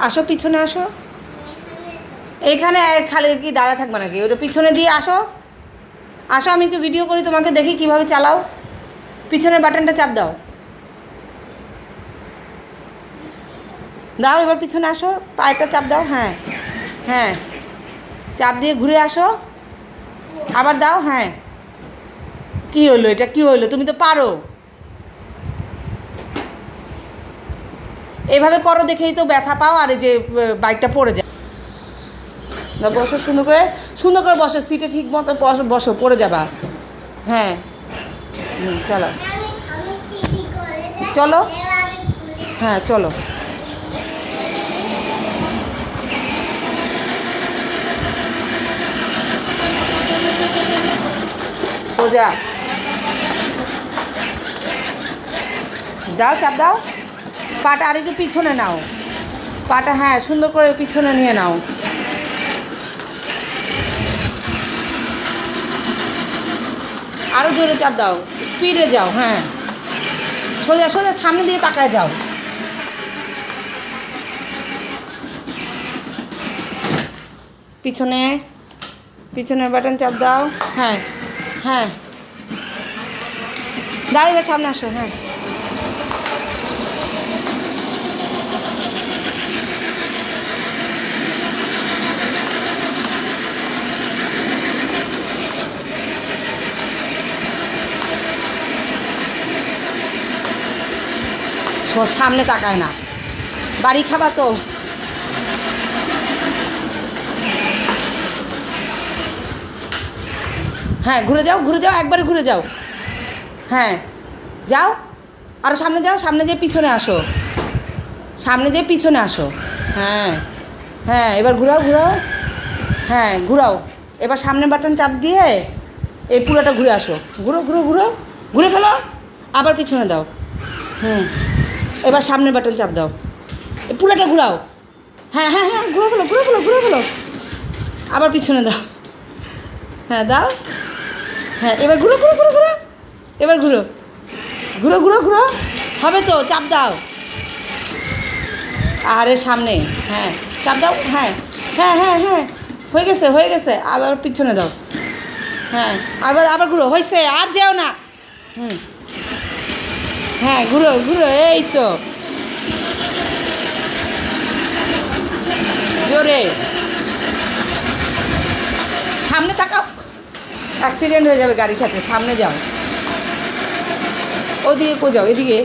আসো পিছনে আসো। এইখানে খালি কি দাঁড়া থাকবে নাকি? ওটা পিছনে দিয়ে আসো। আসো, আমি একটু ভিডিও করি, তোমাকে দেখি কিভাবে চালাও। পিছনের বাটনটা চাপ দাও। দাও, এবার পিছনে আসো, পায়েটা চাপ দাও। হ্যাঁ হ্যাঁ, চাপ দিয়ে ঘুরে আসো, আবার দাও। হ্যাঁ, কি হলো এটা? কি হলো? তুমি তো পারো। এভাবে করো, দেখেই তো ব্যথা পাও আর এই যে বাইকটা পড়ে যায়। বসো, সুন্দর করে বসো, সিটে ঠিক মতো বসো, পড়ে যাবা। হ্যাঁ চলো চলো, হ্যাঁ চলো। সোজা দাও, চাপ দাও। পাটা আর একটু পিছনে নাও, পাটা হ্যাঁ সুন্দর করে পিছনে নিয়ে নাও। আরও জোরে চাপ দাও, স্পিডে যাও। হ্যাঁ, সোজা সোজা সামনে দিয়ে তাকায় যাও। পিছনে, পিছনের বাটন চাপ দাও। হ্যাঁ হ্যাঁ, দাও, এবার সামনে আসো। হ্যাঁ, সামনে তাকায় না, বাড়ি খাবা তো। হ্যাঁ, ঘুরে যাও, একবারে ঘুরে যাও। হ্যাঁ যাও, আরও সামনে যাও, সামনে যেয়ে পিছনে আসো, সামনে যেয়ে পিছনে আসো। হ্যাঁ হ্যাঁ, এবার ঘুরাও। হ্যাঁ ঘুরাও, এবার সামনের বাটন চাপ দিয়ে এই পুরোটা ঘুরে আসো। ঘুরে ফেলো, আবার পিছনে দাও। এবার সামনের বাটন চাপ দাও, এই পুরোটা ঘুরাও। হ্যাঁ হ্যাঁ হ্যাঁ, ঘুরে ফেলো, আবার পিছনে দাও। হ্যাঁ দাও। হ্যাঁ, এবার ঘুরো, এবার ঘুরো, হবে তো, চাপ দাও। আরে সামনে, হ্যাঁ চাপ দাও। হ্যাঁ হ্যাঁ হ্যাঁ হ্যাঁ, হয়ে গেছে, আবার পিছনে দাও। হ্যাঁ, আবার ঘুরো, হয়েছে, আর যেও না। হ্যাঁ ঘুরো, এই তো, জোরে। সামনে তাকাও, অ্যাক্সিডেন্ট হয়ে যাবে গাড়ির সাথে। সামনে যাও, ওদিকে যাও, এদিকে।